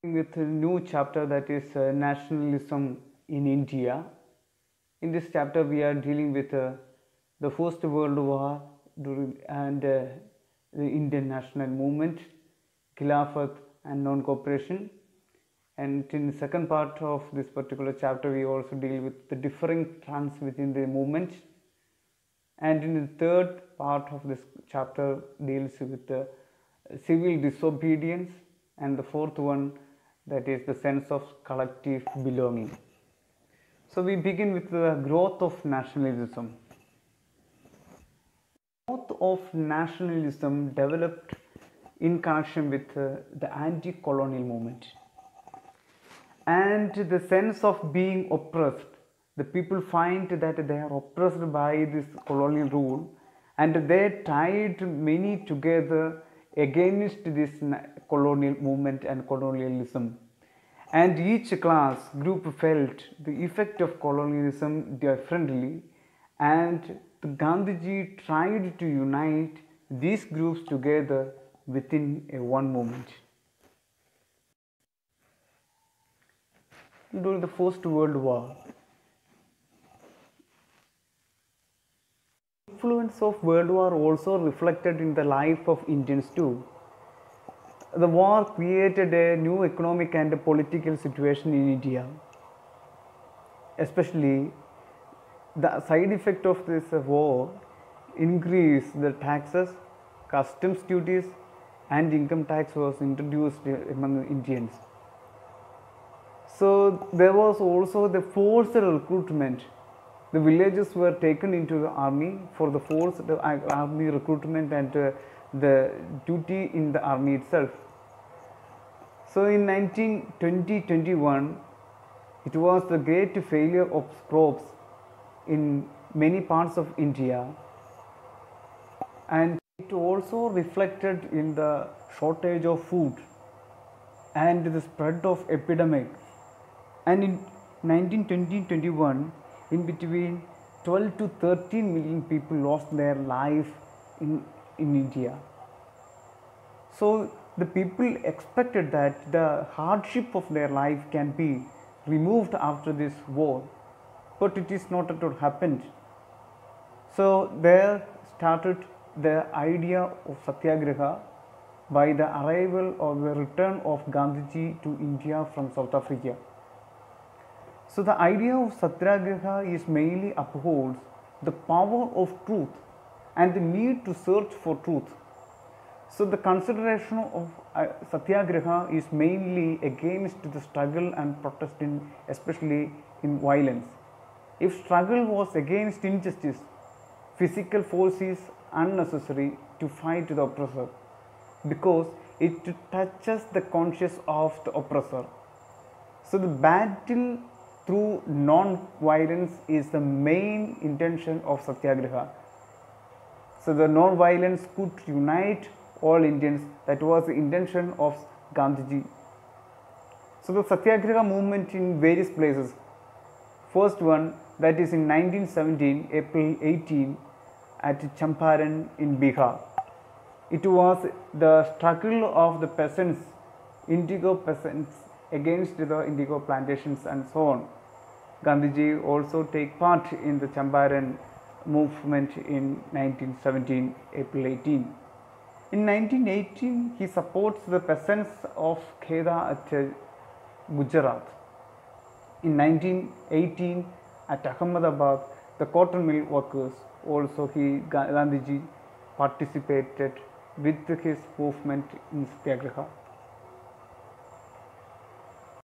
With a new chapter, that is nationalism in India. In this chapter, we are dealing with the First World War and the Indian national movement, Khilafat and non-cooperation. And in the second part of this particular chapter, we also deal with the differing trends within the movement. And in the third part of this chapter deals with the civil disobedience, and the fourth one, that is the sense of collective belonging. So we begin with the growth of nationalism. Growth of nationalism developed in connection with the anti-colonial movement and the sense of being oppressed. The people find that they are oppressed by this colonial rule, and they tied many together against this colonial movement and colonialism. And each class group felt the effect of colonialism differently, and Gandhiji tried to unite these groups together within one movement. During the First World War, influence of World War also reflected in the life of Indians too. The war created a new economic and political situation in India. Especially the side effect of this war increased the taxes, customs duties and income tax was introduced among Indians. So there was also the forced recruitment. The villages were taken into the army for the forced army recruitment and the duty in the army itself. So in 1920-21, it was the great failure of crops in many parts of India, and it also reflected in the shortage of food and the spread of epidemic. And in 1920-21, in between 12 to 13 million people lost their life in India. So the people expected that the hardship of their life can be removed after this war, but it is not at all happened. So there started the idea of Satyagraha by the arrival or the return of Gandhiji to India from South Africa. So the idea of Satyagraha is mainly upholds the power of truth and the need to search for truth. So the consideration of Satyagraha is mainly against the struggle and protest, especially in violence. If struggle was against injustice, physical force is unnecessary to fight the oppressor, because it touches the conscience of the oppressor. So the battle through non-violence is the main intention of Satyagraha. So the non-violence could unite all Indians. That was the intention of Gandhiji. So the Satyagraha movement in various places. First one, that is in 1917, April 18, at Champaran in Bihar. It was the struggle of the peasants, indigo peasants, against the indigo plantations and so on. Gandhiji also take part in the Champaran movement in 1917, April 18. In 1918, he supports the peasants of Kheda at Gujarat. In 1918, at Ahmedabad, the cotton mill workers, also Gandhiji participated with his movement in Satyagraha.